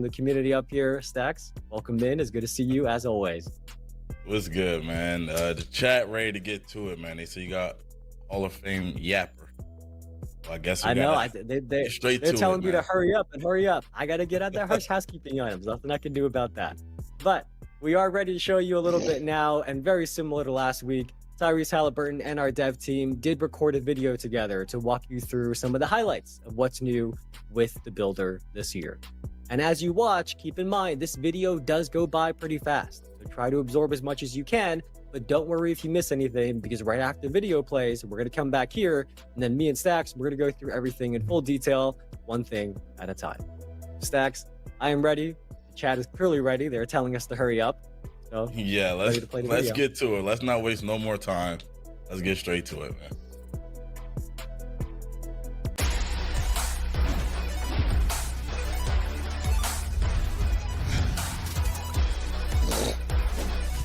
The community up here, Stacks. Welcome in. It's good to see you as always. What's good, man? The chat ready to get to it, man. They say you got Hall of Fame yapper. Well, I guess I know. They're telling me to hurry up. I got to get out that housekeeping items. Nothing I can do about that. But we are ready to show you a little bit now, and very similar to last week, Tyrese Halliburton and our dev team did record a video together to walk you through some of the highlights of what's new with the builder this year. And as you watch, keep in mind, this video does go by pretty fast. So try to absorb as much as you can, but don't worry if you miss anything, because right after the video plays, we're going to come back here, and then me and Stacks, we're going to go through everything in full detail, one thing at a time. Stacks, I am ready. The chat is clearly ready. They're telling us to hurry up. So yeah, let's get to it. Let's not waste no more time. Let's get straight to it, man.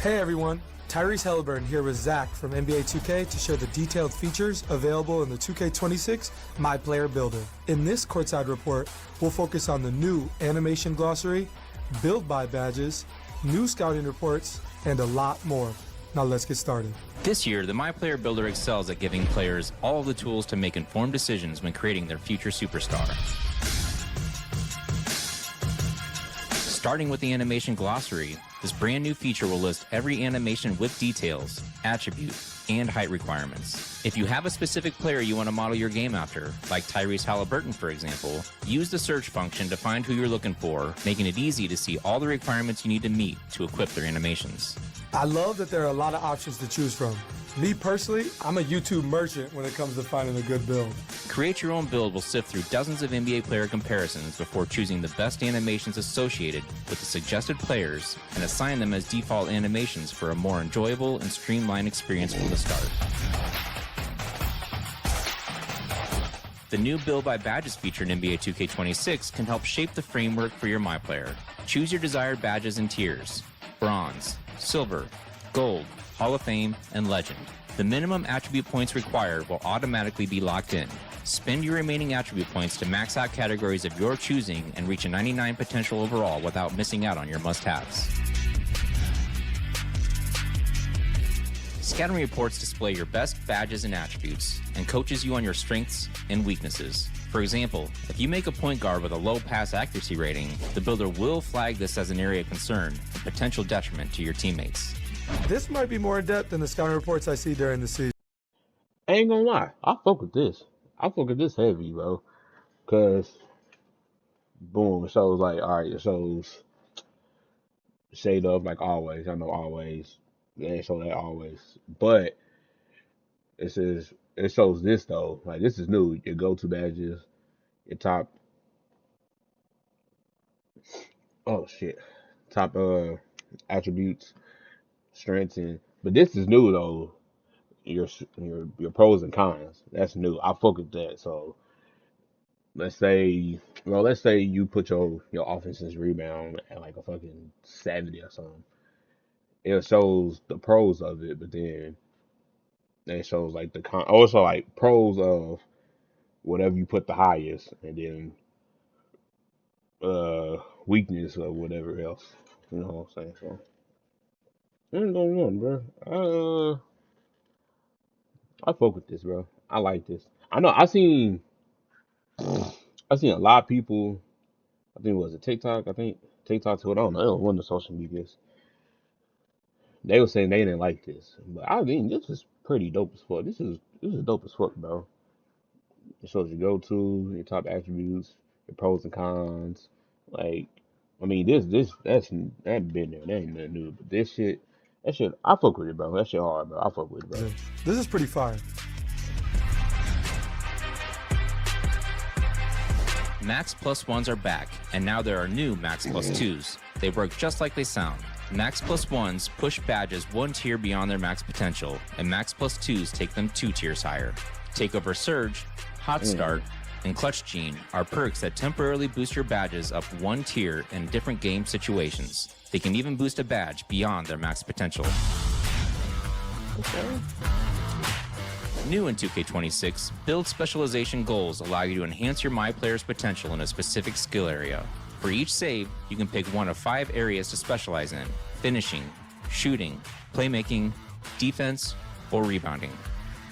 Hey everyone, Tyrese Halliburton here with Zach from NBA 2K to share the detailed features available in the 2K26 Myplayer Builder. In this courtside report, we'll focus on the new animation glossary, build by badges, new scouting reports, and a lot more. Now let's get started. This year, the Myplayer Builder excels at giving players all of the tools to make informed decisions when creating their future superstar. Starting with the animation glossary, this brand new feature will list every animation with details, attribute, and height requirements. If you have a specific player you want to model your game after, like Tyrese Halliburton for example, use the search function to find who you're looking for, making it easy to see all the requirements you need to meet to equip their animations. I love that there are a lot of options to choose from. Me personally, I'm a YouTube merchant when it comes to finding a good build. Create Your Own Build will sift through dozens of NBA player comparisons before choosing the best animations associated with the suggested players and assign them as default animations for a more enjoyable and streamlined experience from the start. The new Build by Badges feature in NBA 2K26 can help shape the framework for your MyPlayer. Choose your desired badges and tiers: bronze, silver, gold, Hall of Fame, and Legend. The minimum attribute points required will automatically be locked in. Spend your remaining attribute points to max out categories of your choosing and reach a 99 potential overall without missing out on your must-haves. Scouting reports display your best badges and attributes and coaches you on your strengths and weaknesses. For example, if you make a point guard with a low pass accuracy rating, the builder will flag this as an area of concern and potential detriment to your teammates. This might be more in-depth than the scouting reports I see during the season. I ain't gonna lie, I fuck with this. I fuck with this heavy, bro. Cause boom, it shows like, alright, it shows shade of like always. I know always. They ain't show that always. But it shows this though. Like this is new. Your go-to badges, your top top attributes, strengths, but this is new though. Your pros and cons. That's new. I fuck with that. So let's say you put your offensive rebound at like a fucking 70 or something. It shows the pros of it, but then it shows like the con. Also like pros of whatever you put the highest, and then weakness of whatever else. You know what I'm saying? So ain't going on, bro. I fuck with this, bro. I like this. I know I seen a lot of people. I think it was a TikTok. I think TikTok to it. I don't know. It was one of the social medias. They were saying they didn't like this, but I mean this is pretty dope as fuck. This is dope as fuck, bro. It shows your go-to, your top attributes, your pros and cons. Like, I mean that's been there. That ain't nothing new. But this shit, I fuck with it, bro. That shit hard, bro. I fuck with it, bro. This is pretty fire. Max Plus Ones are back, and now there are new Max Plus Twos. They work just like they sound. Max Plus Ones push badges one tier beyond their max potential, and Max Plus Twos take them 2 tiers higher. Takeover Surge, Hot Start, and Clutch Gene are perks that temporarily boost your badges up 1 tier in different game situations. They can even boost a badge beyond their max potential. Okay. New in 2K26, build specialization goals allow you to enhance your MyPlayer's potential in a specific skill area. For each save, you can pick one of 5 areas to specialize in: finishing, shooting, playmaking, defense, or rebounding.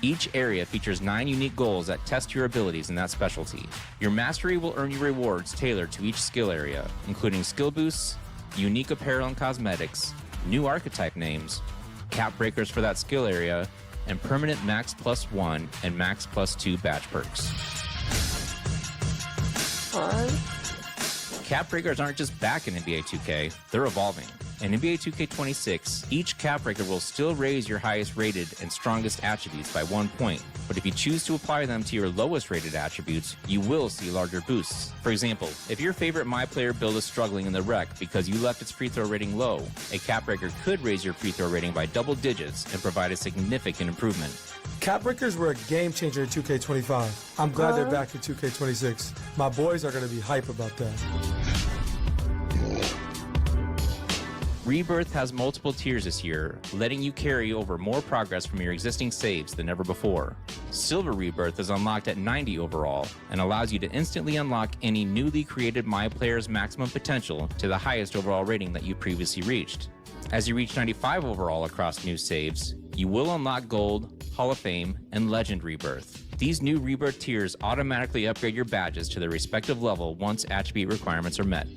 Each area features 9 unique goals that test your abilities in that specialty. Your mastery will earn you rewards tailored to each skill area, including skill boosts, unique apparel and cosmetics, new archetype names, cap breakers for that skill area, and permanent max +1 and max +2 badge perks. Cap breakers aren't just back in NBA 2K, they're evolving. In NBA 2K26, each cap breaker will still raise your highest rated and strongest attributes by 1 point, but if you choose to apply them to your lowest rated attributes, you will see larger boosts. For example, if your favorite Myplayer build is struggling in the rec because you left its free throw rating low, a cap breaker could raise your free throw rating by double digits and provide a significant improvement. Cap breakers were a game changer in 2K25. I'm glad they're back in 2K26. My boys are going to be hype about that. Rebirth has multiple tiers this year, letting you carry over more progress from your existing saves than ever before. Silver Rebirth is unlocked at 90 overall and allows you to instantly unlock any newly created Myplayer's maximum potential to the highest overall rating that you previously reached. As you reach 95 overall across new saves, you will unlock Gold, Hall of Fame, and Legend Rebirth. These new Rebirth tiers automatically upgrade your badges to their respective level once attribute requirements are met.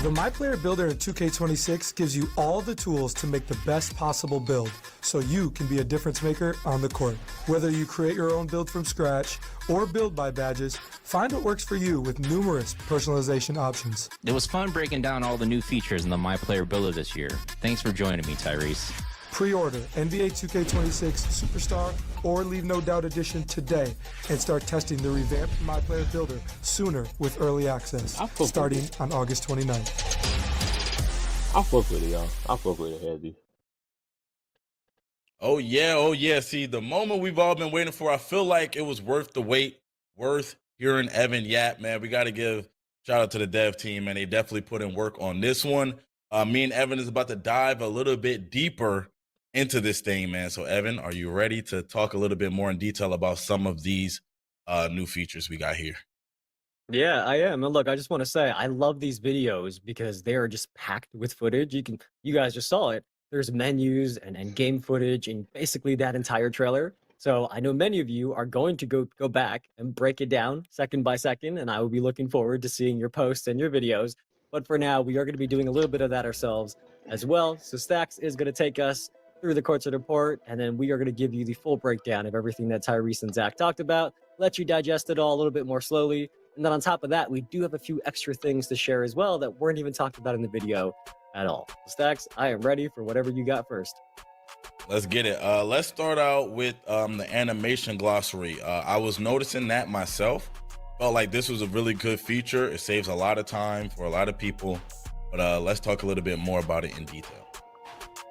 The MyPlayer Builder in 2K26 gives you all the tools to make the best possible build, so you can be a difference maker on the court. Whether you create your own build from scratch or build by badges, find what works for you with numerous personalization options. It was fun breaking down all the new features in the MyPlayer Builder this year. Thanks for joining me, Tyrese. Pre-order NBA 2K26 Superstar or Leave No Doubt Edition today and start testing the revamped MyPlayer Builder sooner with early access, starting on August 29th. I fuck with it, y'all. I fuck with it heavy. Oh yeah. See, the moment we've all been waiting for, I feel like it was worth the wait, worth hearing Evan yap, man. We got to give shout out to the dev team, man. They definitely put in work on this one. Me and Evan is about to dive a little bit deeper into this thing, man. So Evan, are you ready to talk a little bit more in detail about some of these new features we got here? Yeah, I am. And look, I just want to say I love these videos because they are just packed with footage. You guys just saw it. There's menus and game footage and basically that entire trailer. So I know many of you are going to go back and break it down second by second, and I will be looking forward to seeing your posts and your videos. But for now, we are going to be doing a little bit of that ourselves as well. So Stacks is going to take us through the courts report, and then we are going to give you the full breakdown of everything that Tyrese and Zach talked about, let you digest it all a little bit more slowly. And then on top of that, we do have a few extra things to share as well that weren't even talked about in the video at all. Stacks, I am ready for whatever you got first. Let's get it. Let's start out with the animation glossary. I was noticing that myself. Felt like this was a really good feature. It saves a lot of time for a lot of people. But let's talk a little bit more about it in detail.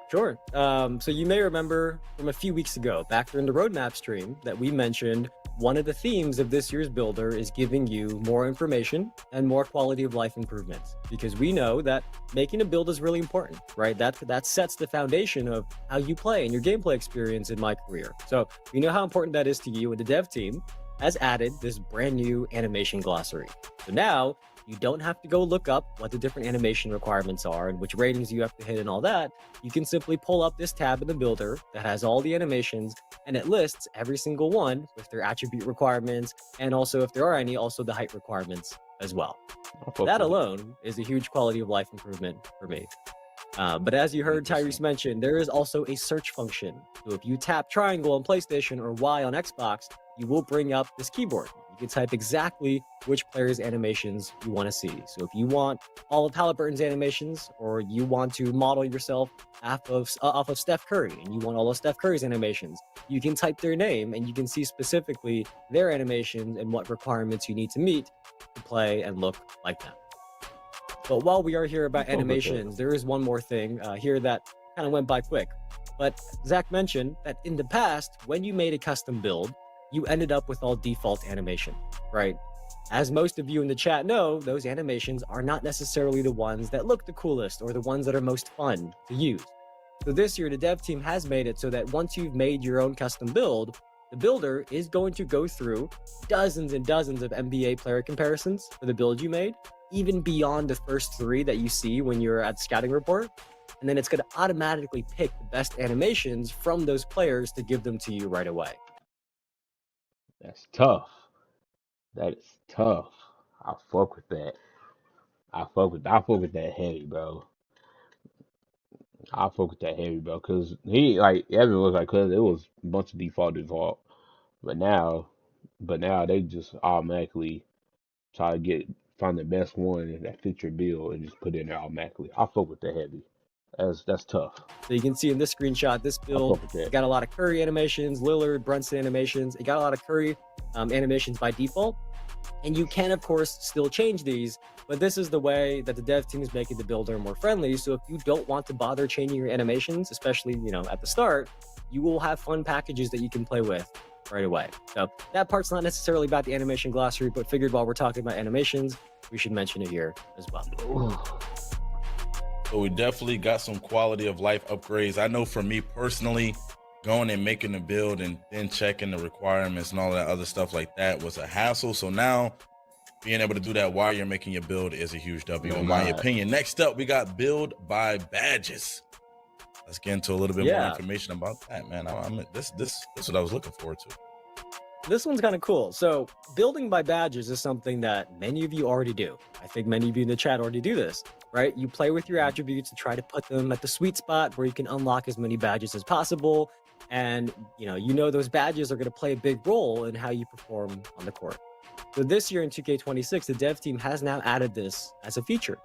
Sure. So you may remember from a few weeks ago, back during the roadmap stream, that we mentioned one of the themes of this year's builder is giving you more information and more quality of life improvements, because we know that making a build is really important, right? That sets the foundation of how you play and your gameplay experience in my career. So we know how important that is to you, and the dev team has added this brand new animation glossary. So now you don't have to go look up what the different animation requirements are and which ratings you have to hit and all that. You can simply pull up this tab in the builder that has all the animations, and it lists every single one with their attribute requirements, and also, if there are any, also the height requirements as well. That alone is a huge quality of life improvement for me. But as you heard Tyrese mention, there is also a search function. So if you tap triangle on PlayStation or Y on Xbox, you will bring up this keyboard. You can type exactly which player's animations you want to see. So if you want all of Halliburton's animations, or you want to model yourself off of Steph Curry, and you want all of Steph Curry's animations, you can type their name and you can see specifically their animations and what requirements you need to meet to play and look like them. But while we are here about animations, there is one more thing here that kind of went by quick. But Zach mentioned that in the past, when you made a custom build, you ended up with all default animation, right? As most of you in the chat know, those animations are not necessarily the ones that look the coolest or the ones that are most fun to use. So this year, the dev team has made it so that once you've made your own custom build, the builder is going to go through dozens and dozens of NBA player comparisons for the build you made, even beyond the first 3 that you see when you're at the scouting report. And then it's going to automatically pick the best animations from those players to give them to you right away. That's tough. That is tough. I fuck with that. I fuck with that heavy, bro. I fuck with that heavy, bro. Cause he like Evan was like, cause it was a bunch of default, but now they just automatically try to find the best one that fits your build and just put it in there automatically. I fuck with the heavy. That's tough. So you can see in this screenshot, this build got a lot of Curry animations, Lillard, Brunson animations. It got a lot of Curry animations by default. And you can, of course, still change these, but this is the way that the dev team is making the builder more friendly. So if you don't want to bother changing your animations, especially, at the start, you will have fun packages that you can play with right away. So that part's not necessarily about the animation glossary, but figured while we're talking about animations, we should mention it here as well. So we definitely got some quality of life upgrades. I know for me personally, going and making the build and then checking the requirements and all that other stuff like that was a hassle. So now being able to do that while you're making your build is a huge W in my opinion. Next up, we got build by badges. Let's get into a little bit more information about that, man. This is what I was looking forward to. This one's kind of cool. So building by badges is something that many of you already do. I think many of you in the chat already do this, right? You play with your attributes and try to put them at the sweet spot where you can unlock as many badges as possible. And those badges are going to play a big role in how you perform on the court. So this year in 2K26, the dev team has now added this as a feature.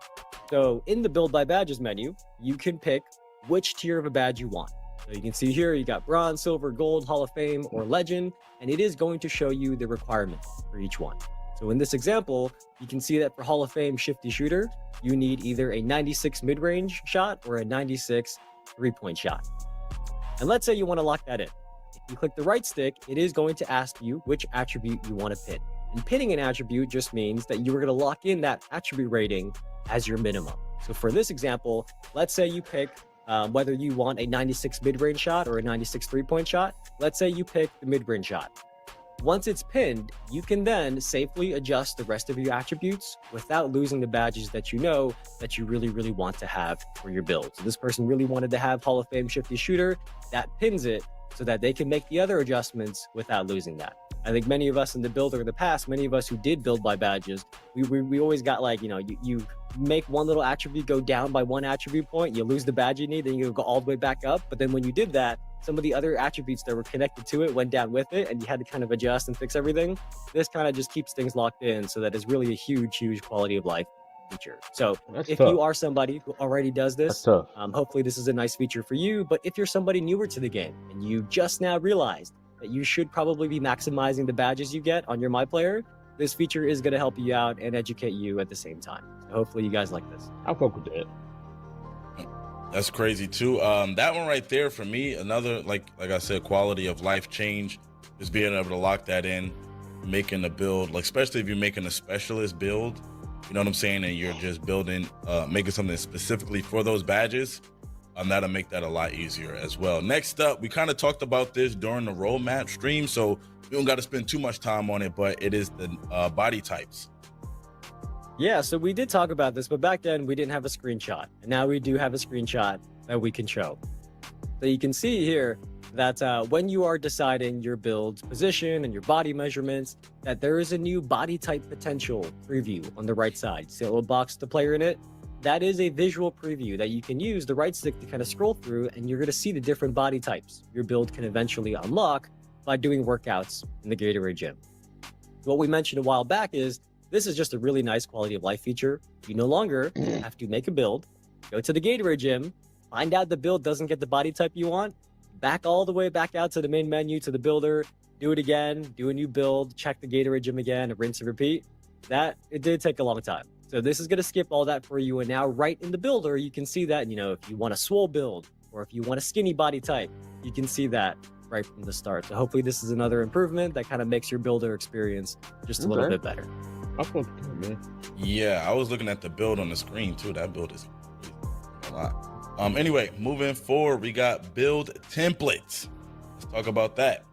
So in the build by badges menu, you can pick which tier of a badge you want. So you can see here, you got bronze, silver, gold, Hall of Fame, or legend, and it is going to show you the requirements for each one. So in this example, you can see that for Hall of Fame shifty shooter, you need either a 96 mid-range shot or a 96 three-point shot. And let's say you want to lock that in. If you click the right stick, it is going to ask you which attribute you want to pin. And pinning an attribute just means that you are going to lock in that attribute rating as your minimum. So for this example, let's say you pick whether you want a 96 mid-range shot or a 96 three-point shot. Let's say you pick the mid-range shot. Once it's pinned, you can then safely adjust the rest of your attributes without losing the badges that you know that you really, really want to have for your build. So this person really wanted to have Hall of Fame shifty shooter, that pins it so that they can make the other adjustments without losing that. I think many of us in the builder in the past, many of us who did build by badges, we always got like, you make one little attribute go down by one attribute point, you lose the badge you need, then you go all the way back up. But then when you did that, some of the other attributes that were connected to it went down with it, and you had to kind of adjust and fix everything. This kind of just keeps things locked in so that it's really a huge quality of life feature. So if you are somebody who already does this, hopefully this is a nice feature for you. But if you're somebody newer to the game and you just now realized that you should probably be maximizing the badges you get on your Myplayer, this feature is going to help you out and educate you at the same time. So hopefully you guys like this. I'll fuck with that. That's crazy too. That one right there for me, another like I said, quality of life change is being able to lock that in, making the build, like especially if you're making a specialist build, you know what I'm saying, and you're just building, making something specifically for those badges. That'll make that a lot easier as well. Next up, we kind of talked about this during the roadmap stream, so we don't got to spend too much time on it, but it is the body types. Yeah, so we did talk about this, but back then we didn't have a screenshot. And now we do have a screenshot that we can show. So you can see here that when you are deciding your build's position and your body measurements, that there is a new body type potential preview on the right side. See a little box with the player in it? That is a visual preview that you can use the right stick to kind of scroll through, and you're going to see the different body types your build can eventually unlock by doing workouts in the Gatorade gym. What we mentioned a while back is this is just a really nice quality of life feature. You no longer have to make a build, go to the Gatorade gym, find out the build doesn't get the body type you want, back all the way back out to the main menu to the builder, do it again, do a new build, check the Gatorade gym again, rinse and repeat. It did take a long time. So this is going to skip all that for you. And now right in the builder, you can see that, if you want a swole build or if you want a skinny body type, you can see that right from the start. So hopefully this is another improvement that kind of makes your builder experience just a little bit better. Man. Yeah, I was looking at the build on the screen too. That build is a lot. Anyway, moving forward, we got build templates. Let's talk about that.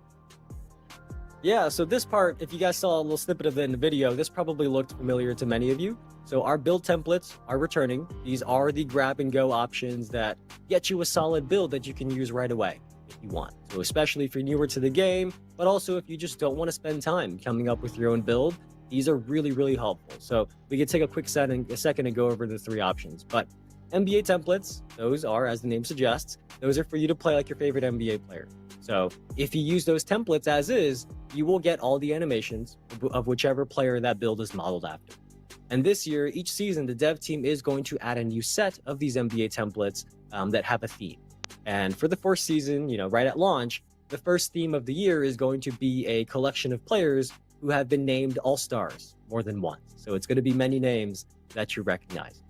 Yeah, so this part, if you guys saw a little snippet of it in the video, this probably looked familiar to many of you. So our build templates are returning. These are the grab and go options that get you a solid build that you can use right away if you want. So especially if you're newer to the game, but also if you just don't want to spend time coming up with your own build, these are really, really helpful. So we can take a quick second to go over the three options. But NBA templates, those are, as the name suggests, those are for you to play like your favorite NBA player. So if you use those templates as is, you will get all the animations of whichever player that build is modeled after. And this year, each season, the dev team is going to add a new set of these NBA templates that have a theme. And for the first season, right at launch, the first theme of the year is going to be a collection of players who have been named All-Stars more than once. So it's going to be many names that you recognize.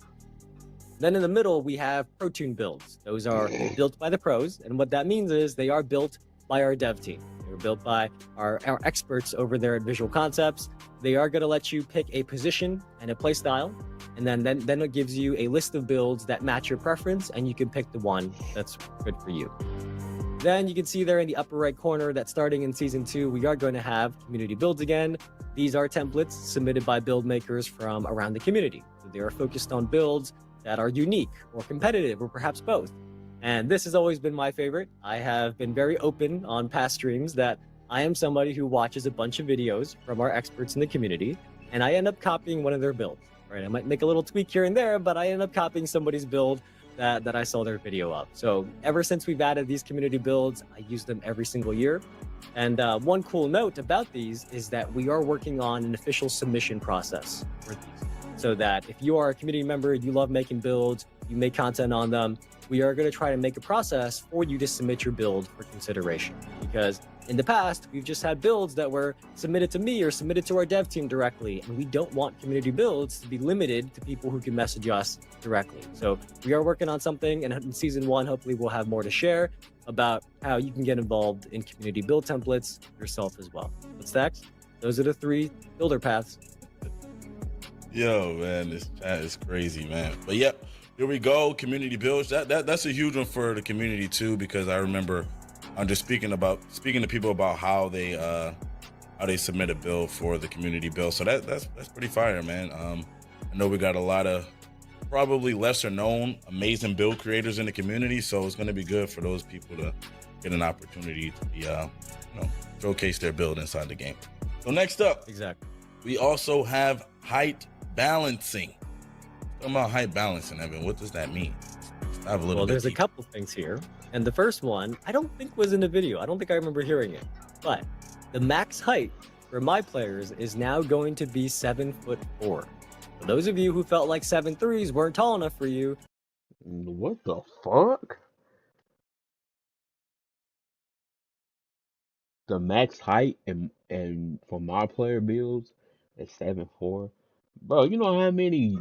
Then in the middle, we have Pro Tune builds. Those are built by the pros. And what that means is they are built by our dev team. They're built by our experts over there at Visual Concepts. They are going to let you pick a position and a play style. And then it gives you a list of builds that match your preference, and you can pick the one that's good for you. Then you can see there in the upper right corner that starting in Season 2, we are going to have community builds again. These are templates submitted by build makers from around the community. So they are focused on builds that are unique or competitive or perhaps both. And this has always been my favorite. I have been very open on past streams that I am somebody who watches a bunch of videos from our experts in the community, and I end up copying one of their builds, right? I might make a little tweak here and there, but I end up copying somebody's build that I saw their video of. So ever since we've added these community builds, I use them every single year. And one cool note about these is that we are working on an official submission process for these. So that if you are a community member, you love making builds, you make content on them, we are going to try to make a process for you to submit your build for consideration. Because in the past, we've just had builds that were submitted to me or submitted to our dev team directly, and we don't want community builds to be limited to people who can message us directly. So we are working on something, and in Season 1, hopefully we'll have more to share about how you can get involved in community build templates yourself as well. What's next? Those are the 3 builder paths. Yo, man, this chat is crazy, man. But yep, here we go. Community builds. That's a huge one for the community too, because I remember I'm just speaking to people about how they submit a build for the community build. So that's pretty fire, man. I know we got a lot of probably lesser known amazing build creators in the community, so it's going to be good for those people to get an opportunity to be showcase their build inside the game. So next up, exactly, we also have height balancing. Talking about height balancing, Evan, what does that mean? Well, there's a couple things here. And the first one, I don't think was in the video. I don't think I remember hearing it. But the max height for Myplayers is now going to be 7'4". For those of you who felt like 7'3s weren't tall enough for you. What the fuck? The max height and for Myplayer builds is 7'4". Bro, you know how many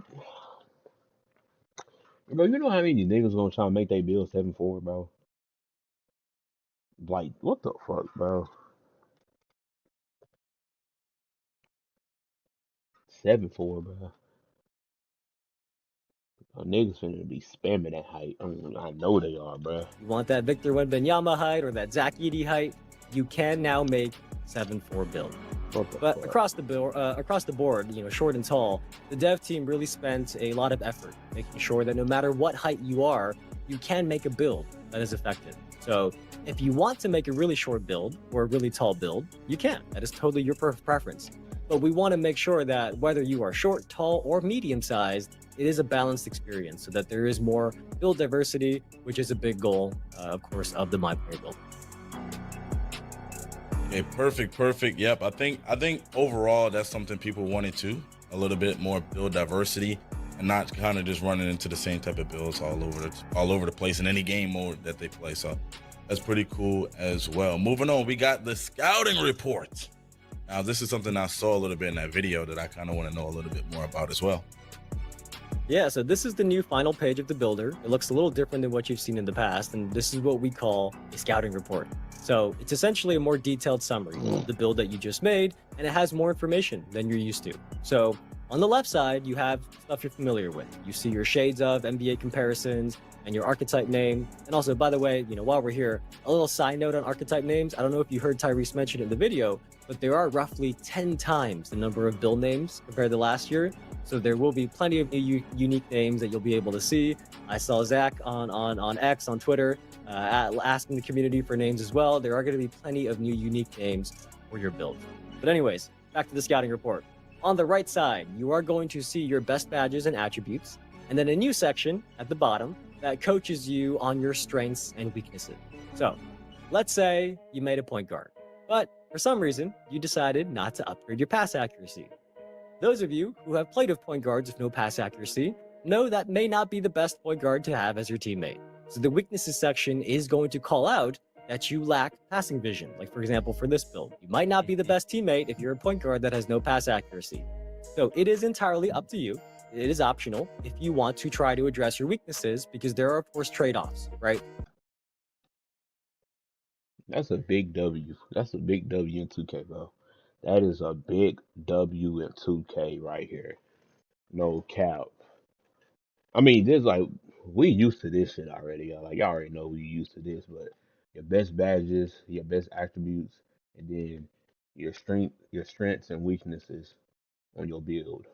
niggas gonna try to make their build 7'4", bro? Like, what the fuck, bro? 7'4", bro. Niggas finna be spamming that height. I know they are, bro. You want that Victor Wembanyama height or that Zach Edey height? You can now make 7'4" build. But across the board, short and tall, the dev team really spent a lot of effort making sure that no matter what height you are, you can make a build that is effective. So if you want to make a really short build or a really tall build, you can. That is totally your preference. But we want to make sure that whether you are short, tall, or medium-sized, it is a balanced experience so that there is more build diversity, which is a big goal, of course, of the Myplayer build. Okay, perfect. Yep, I think overall that's something people wanted too. A little bit more build diversity and not kind of just running into the same type of builds all over the place in any game mode that they play. So that's pretty cool as well. Moving on, we got the scouting report. Now, this is something I saw a little bit in that video that I kind of want to know a little bit more about as well. Yeah, so this is the new final page of the builder. It looks a little different than what you've seen in the past, and this is what we call a scouting report. So it's essentially a more detailed summary of the build that you just made, and it has more information than you're used to. So On the left side, you have stuff you're familiar with. You see your shades of NBA comparisons and your archetype name. And also, by the way, while we're here, a little side note on archetype names. I don't know if you heard Tyrese mention it in the video, but there are roughly 10 times the number of build names compared to last year. So there will be plenty of new unique names that you'll be able to see. I saw Zach on X, on Twitter, asking the community for names as well. There are going to be plenty of new unique names for your build. But anyways, back to the scouting report. On the right side, you are going to see your best badges and attributes, and then a new section at the bottom that coaches you on your strengths and weaknesses. So, let's say you made a point guard, but for some reason, you decided not to upgrade your pass accuracy. Those of you who have played with point guards with no pass accuracy know that may not be the best point guard to have as your teammate. So the weaknesses section is going to call out that you lack passing vision. Like, for example, for this build, you might not be the best teammate if you're a point guard that has no pass accuracy. So it is entirely up to you. It is optional if you want to try to address your weaknesses, because there are, of course, trade-offs, right? That's a big W. That's a big W in 2K, bro. That is a big W in 2K right here. No cap. I mean, there's like we used to this shit already. Like y'all already know we used to this, but your best badges, your best attributes, and then your strengths and weaknesses on your build.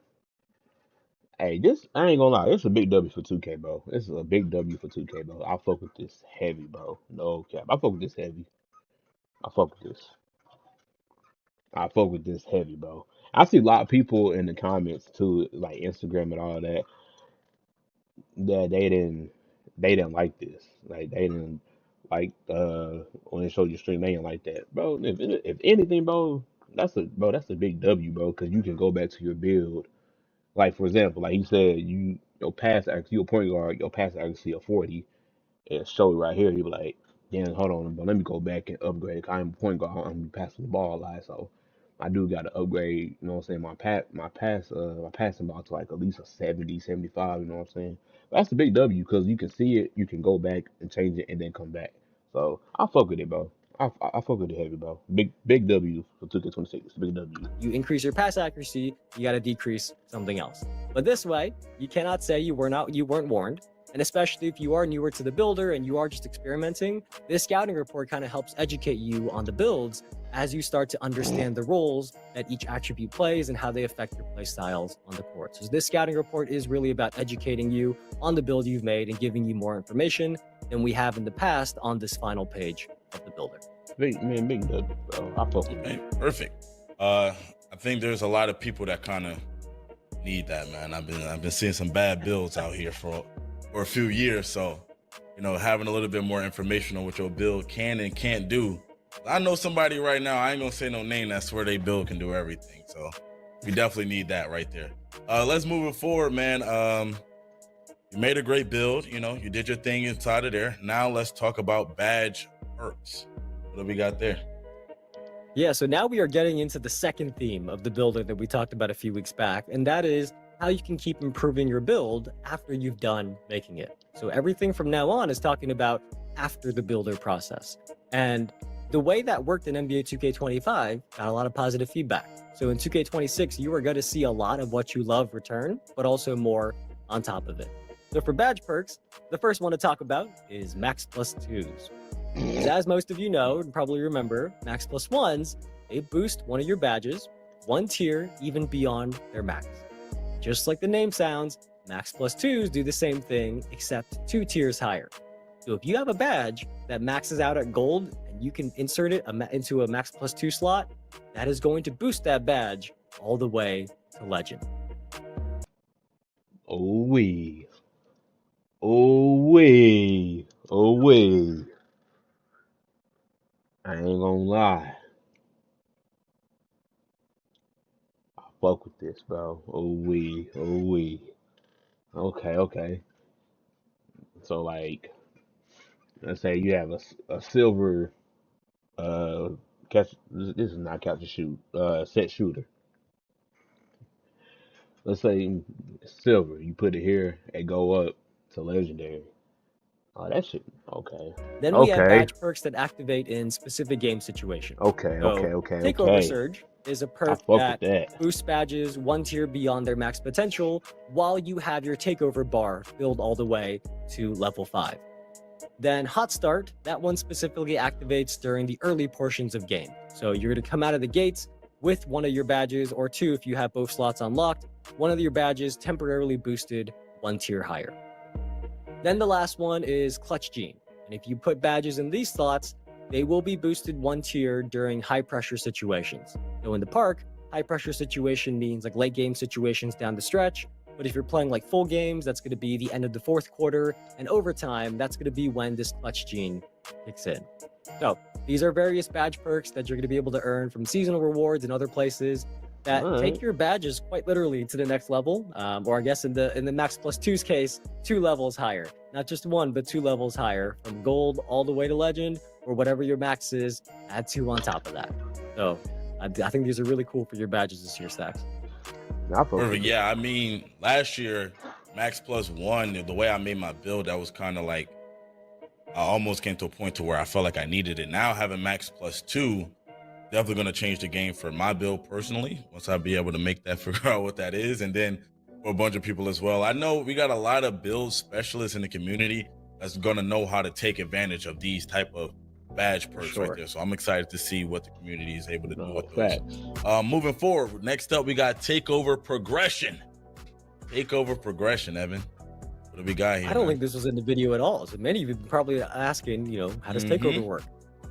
Hey, this I ain't gonna lie, it's a big W for 2K, bro. This is a big W for 2K, bro. I fuck with this heavy, bro. No cap. I fuck with this heavy. I fuck with this. I fuck with this heavy, bro. I see a lot of people in the comments too, like Instagram and all that, that they didn't like this. Like they didn't like when they showed your stream, they didn't like that, bro. If anything, bro, that's a big W, bro, because you can go back to your build. Like for example, like you said, your pass accuracy, your point guard, your pass accuracy of 40, and show it right here. You be like, damn, hold on, but let me go back and upgrade. 'Cause I'm a point guard, I'm passing the ball a lot, so I do got to upgrade. You know what I'm saying? My passing ball to like at least a 70, 75. You know what I'm saying? But that's a big W because you can see it, you can go back and change it, and then come back. So I fuck with it, bro. I fuck with it heavy, bro. Big W for 2K26. Big W. You increase your pass accuracy, you got to decrease something else. But this way, you cannot say you weren't warned. And especially if you are newer to the builder and you are just experimenting, this scouting report kind of helps educate you on the builds as you start to understand the roles that each attribute plays and how they affect your play styles on the court. So this scouting report is really about educating you on the build you've made and giving you more information than we have in the past on this final page of the builder. Big W, bro. I fuck with it. Man, perfect. I think there's a lot of people that kind of need that, man. I've been seeing some bad builds out here for a few years, so having a little bit more information on what your build can and can't do. I know somebody right now, I ain't gonna say no name, that's where they build can do everything, so we definitely need that right there. Let's move it forward, man. You made a great build, you did your thing inside of there. Now let's talk about badge perks. What do we got there? Yeah, so now we are getting into the second theme of the builder that we talked about a few weeks back, and that is how you can keep improving your build after you've done making it. So everything from now on is talking about after the builder process. And the way that worked in NBA 2K25 got a lot of positive feedback. So in 2K26, you are going to see a lot of what you love return, but also more on top of it. So for badge perks, the first one to talk about is Max Plus 2s. Because as most of you know and probably remember, Max Plus 1s, they boost one of your badges one tier even beyond their max. Just like the name sounds, Max Plus 2s do the same thing, except 2 tiers higher. So if you have a badge that maxes out at gold and you can insert it into a Max Plus 2 slot, that is going to boost that badge all the way to legend. Oh wee. Oh wee. Oh wee. I ain't gonna lie. I fuck with this, bro. Oh wee. Oh wee. Okay. So like, let's say you have a silver catch. This is not catch and shoot. Set shooter. Let's say silver. You put it here and go up to legendary. Oh, that shit. Okay. Then we have Okay. badge perks that activate in specific game situations. Okay. So, Okay. Okay. Takeover Okay. Surge is a I perk fuck with that that. boosts badges one tier beyond their max potential while you have your takeover bar filled all the way to level 5. Then Hot Start, that one specifically activates during the early portions of game. So you're going to come out of the gates with one of your badges, or two if you have both slots unlocked, one of your badges temporarily boosted one tier higher. Then the last one is Clutch Gene. And if you put badges in these slots, they will be boosted one tier during high pressure situations. So in the park, high pressure situation means like late game situations down the stretch. But if you're playing like full games, that's going to be the end of the fourth quarter. And overtime, that's going to be when this Clutch Gene kicks in. So these are various badge perks that you're going to be able to earn from seasonal rewards and other places that take your badges quite literally to the next level, or I guess in the Max Plus 2's case, 2 levels higher. Not just 1, but 2 levels higher, from gold all the way to legend, or whatever your max is, add 2 on top of that. So I think these are really cool for your badges this year, Stacks. Perfect. Yeah, I mean, last year, Max Plus 1, the way I made my build, that was kind of like, I almost came to a point to where I felt like I needed it. Now having Max Plus 2, definitely going to change the game for my build personally, once I be able to make that, figure out what that is, and then for a bunch of people as well. I know we got a lot of build specialists in the community that's going to know how to take advantage of these type of badge perks right there. So I'm excited to see what the community is able to do with those. Moving forward, next up we got Takeover Progression. Takeover Progression, Evan. What do we got here? I don't think this was in the video at all. So many of you probably asking, how does Takeover work?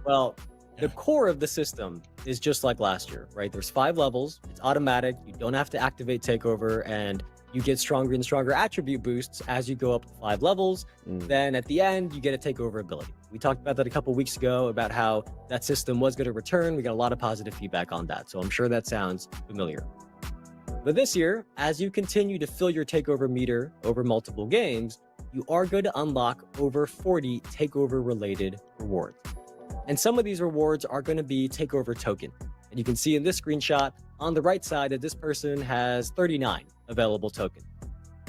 Well, the core of the system is just like last year, right? There's 5 levels. It's automatic. You don't have to activate Takeover, and you get stronger and stronger attribute boosts as you go up to 5 levels. Then at the end, you get a Takeover ability. We talked about that a couple weeks ago about how that system was going to return. We got a lot of positive feedback on that. So I'm sure that sounds familiar. But this year, as you continue to fill your Takeover meter over multiple games, you are going to unlock over 40 Takeover related rewards. And some of these rewards are going to be Takeover token. And you can see in this screenshot on the right side that this person has 39 available tokens.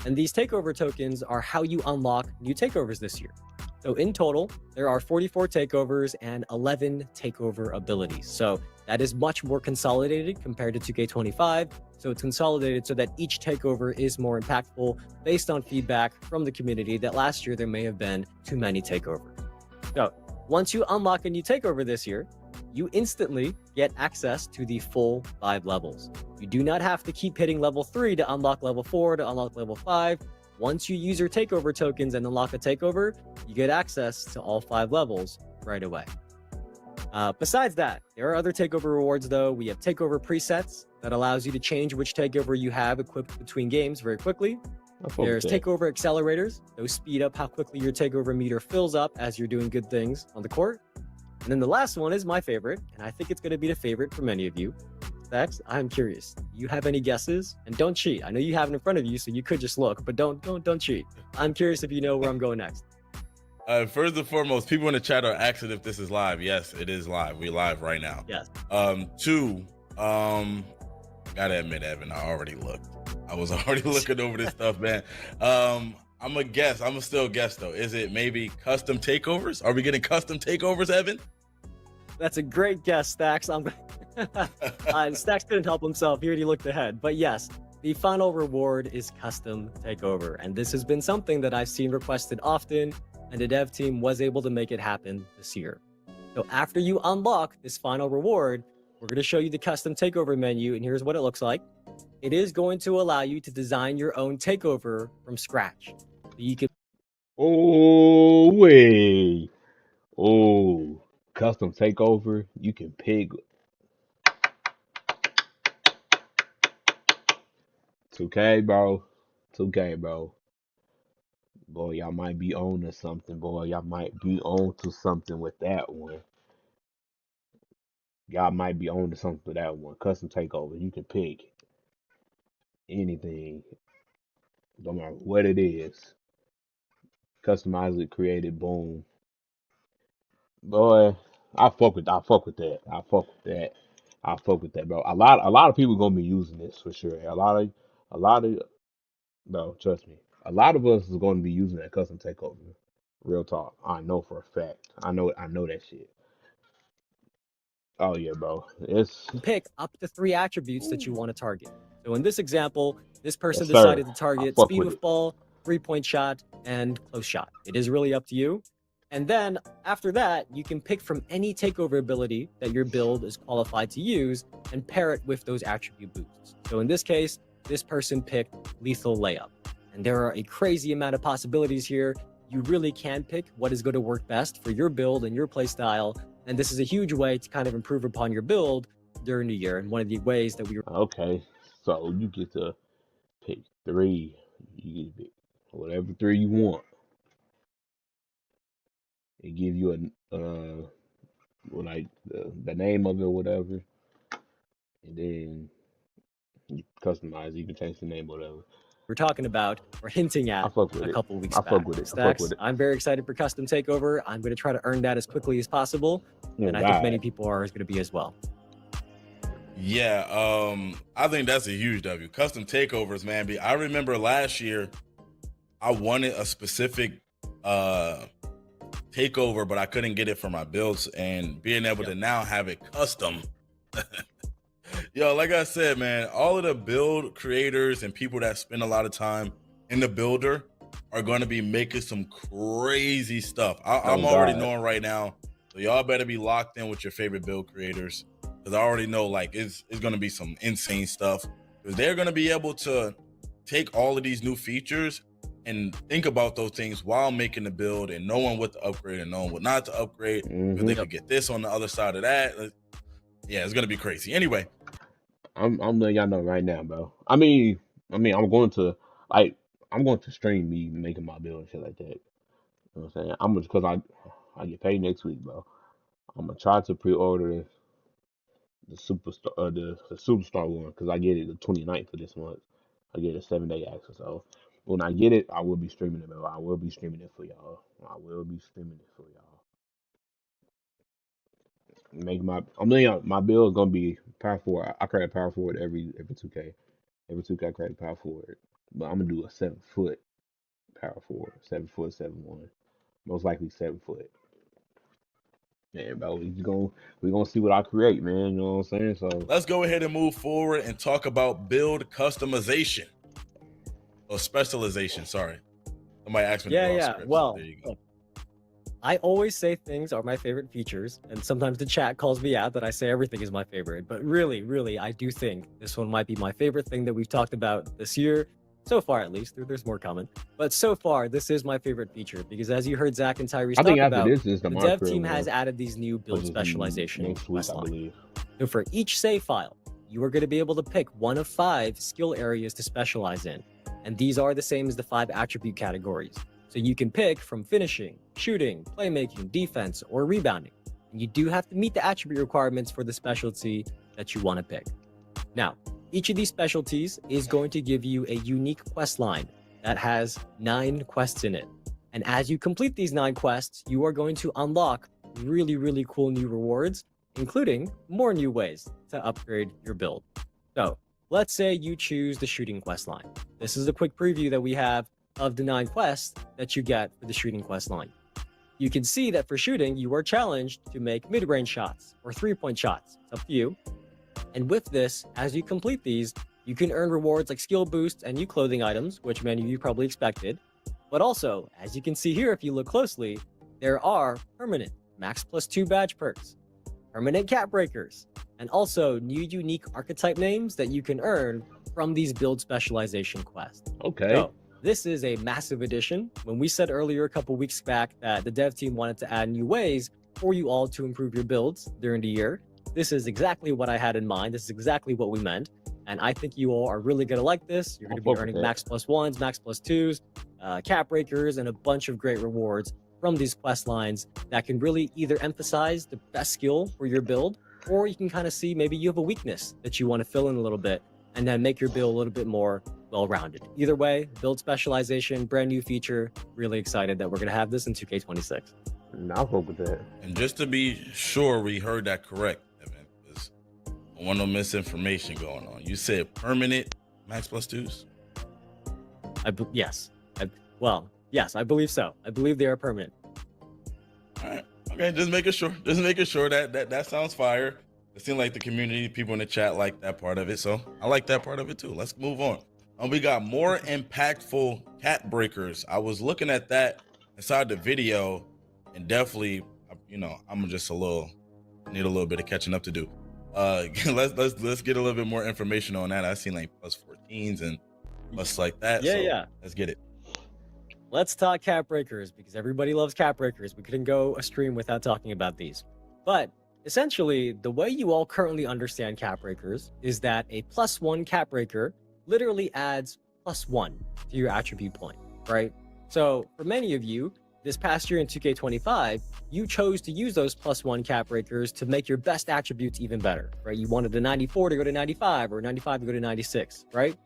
And these Takeover tokens are how you unlock new Takeovers this year. So in total, there are 44 Takeovers and 11 Takeover abilities. So that is much more consolidated compared to 2K25. So it's consolidated so that each Takeover is more impactful based on feedback from the community that last year there may have been too many Takeovers. So once you unlock a new Takeover this year, you instantly get access to the full 5 levels. You do not have to keep hitting level 3 to unlock level 4 to unlock level 5. Once you use your Takeover tokens and unlock a Takeover, you get access to all 5 levels right away. Besides that, there are other Takeover rewards though. We have Takeover presets that allows you to change which Takeover you have equipped between games very quickly. There's Takeover accelerators. Those speed up how quickly your Takeover meter fills up as you're doing good things on the court. And then the last one is my favorite, and I think it's going to be the favorite for many of you. Stacks, I'm curious. You have any guesses? And don't cheat. I know you have it in front of you, so you could just look, but don't cheat. I'm curious if you know where I'm going next. First and foremost, people in the chat are asking if this is live. Yes, it is live. We're live right now. Yes. 2, I gotta admit, Evan, I already looked. I was already looking over this stuff, man. I'm a guess. I'm a still guess though. Is it maybe custom takeovers? Are we getting custom takeovers, Evan? That's a great guess, Stacks. Stacks couldn't help himself. He already looked ahead. But yes, the final reward is custom takeover. And this has been something that I've seen requested often, and the dev team was able to make it happen this year. So after you unlock this final reward, we're going to show you the custom takeover menu, and here's what it looks like. It is going to allow you to design your own takeover from scratch. So you can. Oh, wait. Oh, custom takeover. You can pick 2K, bro. 2K, bro. Boy, y'all might be on to something, boy. Y'all might be on to something with that one. Y'all might be on to something with that one. Custom takeover. You can pick anything. Don't matter what it is. Customize it, create it, boom. Boy, I fuck with that. I fuck with that, bro. A lot of people gonna be using this for sure. A lot of, no, trust me. A lot of us is gonna be using that custom takeover. Real talk. I know for a fact. I know that shit. Oh yeah, bro. It's Pick up to 3 attributes that you want to target. So in this example, this person yes, sir. decided to I target fuck speed with with it. ball, 3-point shot, and close shot. It is really up to you. And then after that, you can pick from any takeover ability that your build is qualified to use and pair it with those attribute boosts. So in this case, this person picked lethal layup. And there are a crazy amount of possibilities here. You really can pick what is going to work best for your build and your playstyle. And this is a huge way to kind of improve upon your build during the year. And one of the ways that we Okay, so you get to pick 3. You get to pick whatever 3 you want. It give you like the name of it or whatever, and then you customize. You can change the name or whatever. were talking about or hinting I at fuck with a it. couple of weeks I fuck back. with it. I fuck with Stacks, it. I'm very excited for custom takeover. I'm going to try to earn that as quickly as possible, Oh and I think many God. people are going to be as well. Yeah, I think that's a huge W. Custom takeovers, man. I remember last year I wanted a specific takeover, but I couldn't get it for my builds, and being able to now have it custom. Yo, like I said, man, all of the build creators and people that spend a lot of time in the builder are going to be making some crazy stuff. I'm Oh already God. knowing right now, so y'all better be locked in with your favorite build creators, because I already know like it's going to be some insane stuff, because they're going to be able to take all of these new features and think about those things while making the build and knowing what to upgrade and knowing what not to upgrade, because they could get this on the other side of that. Yeah, it's going to be crazy. Anyway, I'm letting y'all know right now, bro. I'm going to like I'm going to stream me making my bill and shit like that. You know what I'm saying? I'm because I get paid next week, bro. I'm gonna try to pre-order the superstar one because I get it the 29th of this month. I get a 7-day access. So when I get it, I will be streaming it, bro. I will be streaming it for y'all. I will be streaming it for y'all. My bill is gonna be power forward. I create a power forward every 2K. Every 2K I create a power forward. But I'm gonna do a 7 foot power forward. 7 foot, 7'1". Most likely 7 foot. Yeah, bro, we gonna see what I create, man. You know what I'm saying? So let's go ahead and move forward and talk about build customization or specialization. Sorry, somebody asked me to go off Yeah. script. Well, There you go. look, I always say things are my favorite features, and sometimes the chat calls me out that I say everything is my favorite. But really, I do think this one might be my favorite thing that we've talked about this year. So far, at least. There's more coming. But so far, this is my favorite feature because as you heard Zach and Tyrese I think talk after about, this is the the dev Montreal team one, has added these new which build is specialization next week, quest I lines. believe. So for each save file, you are going to be able to pick one of 5 skill areas to specialize in. And these are the same as the 5 attribute categories. So you can pick from finishing, shooting, playmaking, defense, or rebounding. And you do have to meet the attribute requirements for the specialty that you want to pick. Now, each of these specialties is going to give you a unique quest line that has 9 quests in it. And as you complete these 9 quests, you are going to unlock really cool new rewards, including more new ways to upgrade your build. So let's say you choose the shooting quest line. This is a quick preview that we have of the 9 quests that you get for the shooting quest line. You can see that for shooting, you are challenged to make mid-range shots or 3-point shots. It's up to you. And with this, as you complete these, you can earn rewards like skill boosts and new clothing items, which many of you probably expected. But also, as you can see here, if you look closely, there are permanent max +2 badge perks, permanent cap breakers, and also new unique archetype names that you can earn from these build specialization quests. Okay. So this is a massive addition. When we said earlier a couple weeks back that the dev team wanted to add new ways for you all to improve your builds during the year, this is exactly what I had in mind. This is exactly what we meant. And I think you all are really going to like this. You're going to be earning max +1s, max +2s, cap breakers, and a bunch of great rewards from these quest lines that can really either emphasize the best skill for your build, or you can kind of see maybe you have a weakness that you want to fill in a little bit and then make your build a little bit more well-rounded. Either way, build specialization, brand new feature. Really excited that we're going to have this in 2K26. I'll go with that. And just to be sure we heard that correct, Evan, because I want no misinformation going on. You said permanent max +2s? Yes. Well, Yes, I believe so. I believe they are permanent. All right. Okay, just making sure. Just making sure that sounds fire. It seemed like the community, people in the chat like that part of it. So I like that part of it too. Let's move on. We got more impactful cap breakers. I was looking at that inside the video, and definitely, I'm just need a little bit of catching up to do. Let's get a little bit more information on that. I've seen like plus 14s and plus like that. Yeah, so yeah. Let's get it. Let's talk cap breakers because everybody loves cap breakers. We couldn't go a stream without talking about these. But essentially, the way you all currently understand cap breakers is that a +1 cap breaker literally adds +1 to your attribute point, right? So for many of you, this past year in 2K25, you chose to use those +1 cap breakers to make your best attributes even better, right? You wanted a 94 to go to 95 or 95 to go to 96, right?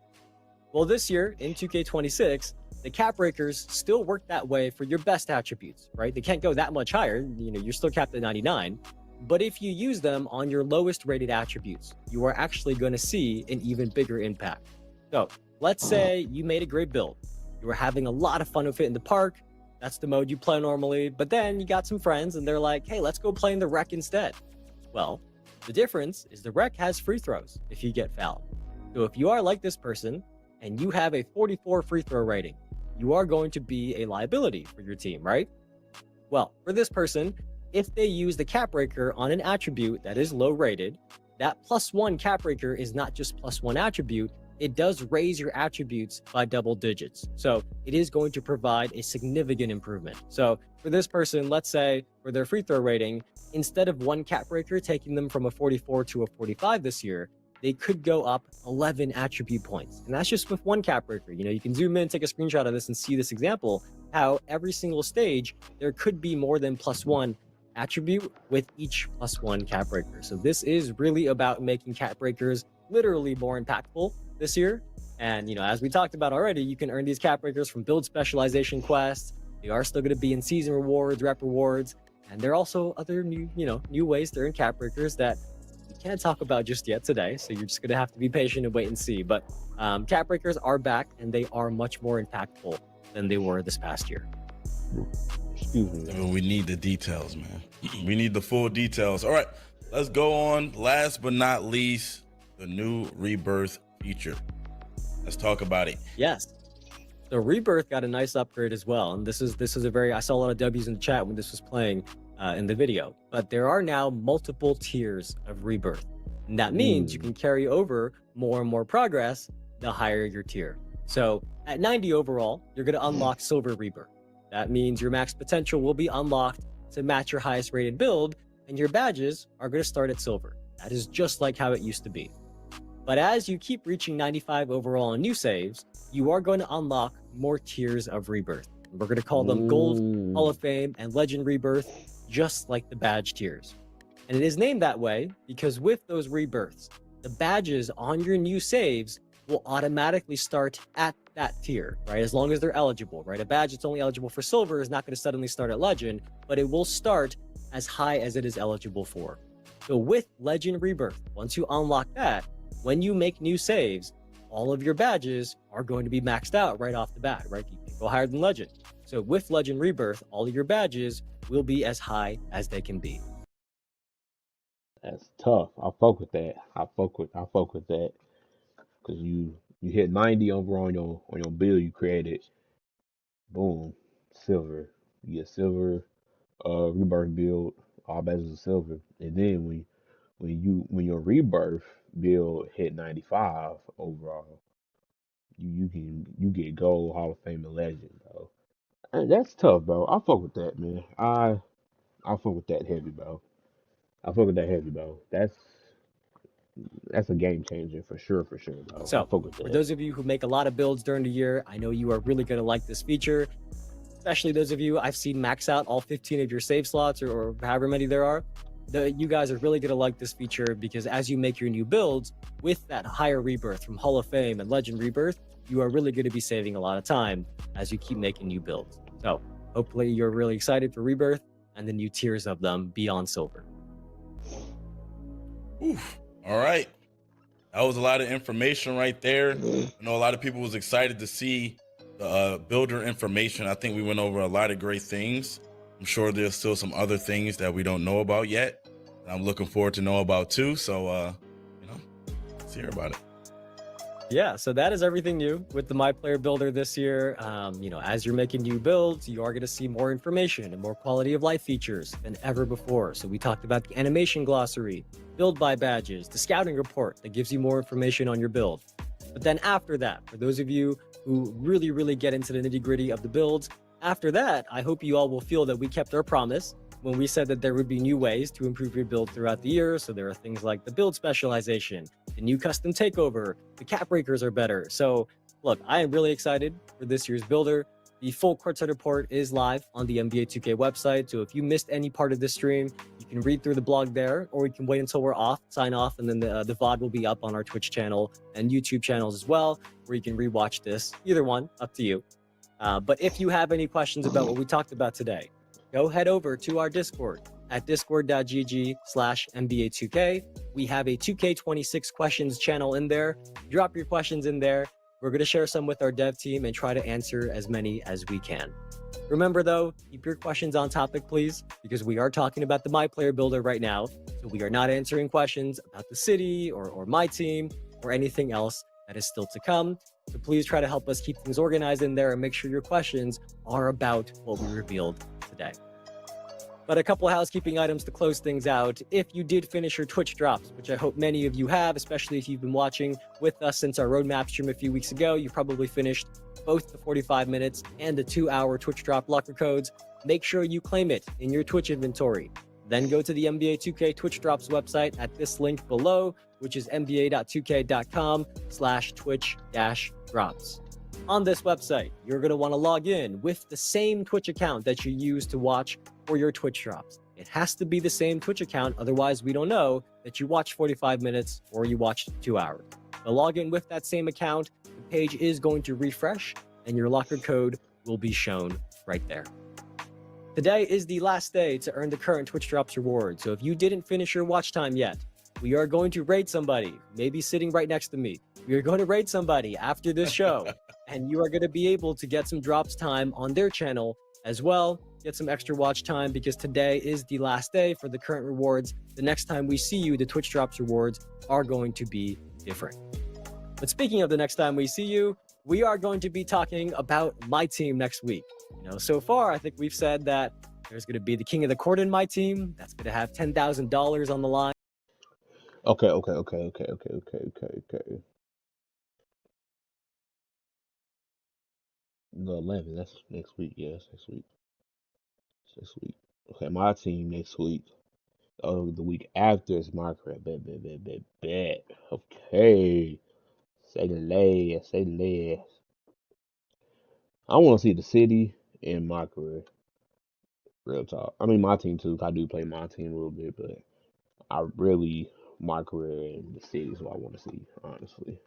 Well, this year in 2K26, the cap breakers still work that way for your best attributes, right? They can't go that much higher. You're still capped at 99. But if you use them on your lowest rated attributes, you are actually going to see an even bigger impact. So let's say you made a great build. You were having a lot of fun with it in the park. That's the mode you play normally. But then you got some friends and they're like, hey, let's go play in the rec instead. Well, the difference is the rec has free throws if you get fouled. So if you are like this person and you have a 44 free throw rating, you are going to be a liability for your team, right? Well, for this person, if they use the cap breaker on an attribute that is low rated, that +1 cap breaker is not just +1 attribute, it does raise your attributes by double digits. So it is going to provide a significant improvement. So for this person, let's say for their free throw rating, instead of one cap breaker taking them from a 44 to a 45 this year, they could go up 11 attribute points. And that's just with one cap breaker. You can zoom in, take a screenshot of this and see this example, how every single stage, there could be more than +1 attribute with each +1 cap breaker. So this is really about making cap breakers literally more impactful this year. And, as we talked about already, you can earn these cap breakers from build specialization quests. They are still going to be in season rewards, rep rewards, and there are also other new ways to earn cap breakers that we can't talk about just yet today. So you're just going to have to be patient and wait and see. But cap breakers are back and they are much more impactful than they were this past year. Excuse me. We need the details, man. We need the full details. All right, let's go on. Last but not least, the new Rebirth feature. Let's talk about it. Yes. So Rebirth got a nice upgrade as well. And this is I saw a lot of W's in the chat when this was playing in the video. But there are now multiple tiers of Rebirth. And that means you can carry over more and more progress the higher your tier. So at 90 overall, you're going to unlock Silver Rebirth. That means your max potential will be unlocked to match your highest rated build, and your badges are going to start at Silver. That is just like how it used to be. But as you keep reaching 95 overall on new saves, you are going to unlock more tiers of Rebirth. We're going to call them Gold, Hall of Fame, and Legend Rebirth, just like the badge tiers. And it is named that way because with those rebirths, the badges on your new saves will automatically start at that tier, right? As long as they're eligible, right? A badge that's only eligible for Silver is not going to suddenly start at Legend, but it will start as high as it is eligible for. So with Legend Rebirth, once you unlock that, when you make new saves, all of your badges are going to be maxed out right off the bat, right? You can go higher than Legend. So with Legend Rebirth, all of your badges will be as high as they can be. That's tough. I fuck with that. I fuck with that. Cause you hit 90 over on your build you created. Boom. Silver. You get silver, rebirth build, all badges are silver. And then when your rebirth build hit 95 overall, you get gold, Hall of Fame, and Legend, bro. And that's tough, bro. I fuck with that, man. I fuck with that heavy, bro. I fuck with that heavy, bro. That's a game changer for sure, bro. So, I fuck with for that. those of you who make a lot of builds during the year, I know you are really going to like this feature, especially those of you I've seen max out all 15 of your save slots or however many there are. You guys are really going to like this feature because as you make your new builds with that higher rebirth from Hall of Fame and Legend Rebirth, you are really going to be saving a lot of time as you keep making new builds. So hopefully you're really excited for Rebirth and the new tiers of them beyond Silver. Oof. All right. That was a lot of information right there. I know a lot of people was excited to see the builder information. I think we went over a lot of great things. I'm sure there's still some other things that we don't know about yet, and I'm looking forward to know about too. So, let's hear about it. Yeah, so that is everything new with the MyPlayer Builder this year. As you're making new builds, you are going to see more information and more quality of life features than ever before. So we talked about the animation glossary, build by badges, the scouting report that gives you more information on your build. But then after that, for those of you who really get into the nitty gritty of the builds, after that, I hope you all will feel that we kept our promise when we said that there would be new ways to improve your build throughout the year. So there are things like the build specialization, the new custom takeover, the cap breakers are better. So look, I am really excited for this year's builder. The full courtside report is live on the NBA 2K website. So if you missed any part of this stream, you can read through the blog there, or we can wait until we're off, sign off, and then the VOD will be up on our Twitch channel and YouTube channels as well, where you can rewatch this. Either one, up to you. But if you have any questions about what we talked about today, go head over to our Discord at discord.gg/NBA2K. We have a 2K26 questions channel in there. Drop your questions in there. We're going to share some with our dev team and try to answer as many as we can. Remember, though, keep your questions on topic, please, because we are talking about the MyPlayer Builder right now. So we are not answering questions about the city or my team or anything else that is still to come. So please try to help us keep things organized in there and make sure your questions are about what we revealed today. But a couple housekeeping items to close things out. If you did finish your Twitch drops, which I hope many of you have, especially if you've been watching with us since our roadmap stream a few weeks ago, you probably finished both the 45 minutes and the 2-hour Twitch drop locker codes. Make sure you claim it in your Twitch inventory. Then go to the NBA 2K Twitch drops website at this link below, which is nba.2k.com/twitch-drops. On this website, you're going to want to log in with the same Twitch account that you use to watch for your Twitch drops. It has to be the same Twitch account, otherwise we don't know that you watched 45 minutes or you watched 2 hours. So log in with that same account, the page is going to refresh, and your locker code will be shown right there. Today is the last day to earn the current Twitch Drops reward, so if you didn't finish your watch time yet, we are going to raid somebody, maybe sitting right next to me. We are going to raid somebody after this show, and you are going to be able to get some drops time on their channel as well. Get some extra watch time because today is the last day for the current rewards. The next time we see you, the Twitch Drops rewards are going to be different. But speaking of the next time we see you, we are going to be talking about my team next week. So far, I think we've said that there's going to be the king of the court in my team. That's going to have $10,000 on the line. Okay. The 11th, that's next week. Yeah, that's next week. It's next week. Okay, my team next week. Oh, the week after is my crap. Bet. Okay. Say the last. I want to see the city and my career. Real talk. I mean, my team too. I do play my team a little bit, but I really, my career and the city is what I want to see, honestly.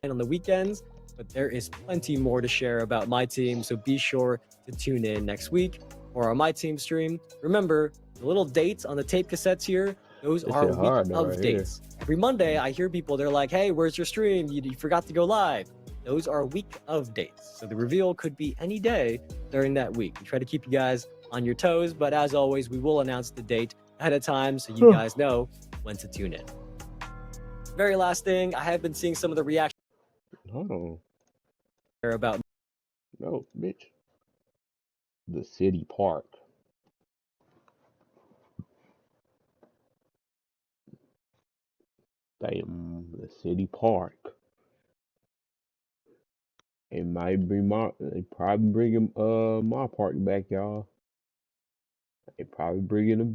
And on the weekends, but there is plenty more to share about my team, so be sure to tune in next week for our My Team stream. Remember, the little dates on the tape cassettes here, those are week of dates. Every Monday, I hear people, they're like, hey, where's your stream? You forgot to go live. Those are week of dates. So the reveal could be any day during that week. We try to keep you guys on your toes, but as always, we will announce the date ahead of time so you guys know when to tune in. Very last thing, I have been seeing some of the reactions about bitch. The city park. Damn, the city park. It might bring they probably bringing my park back, y'all. They probably bringing them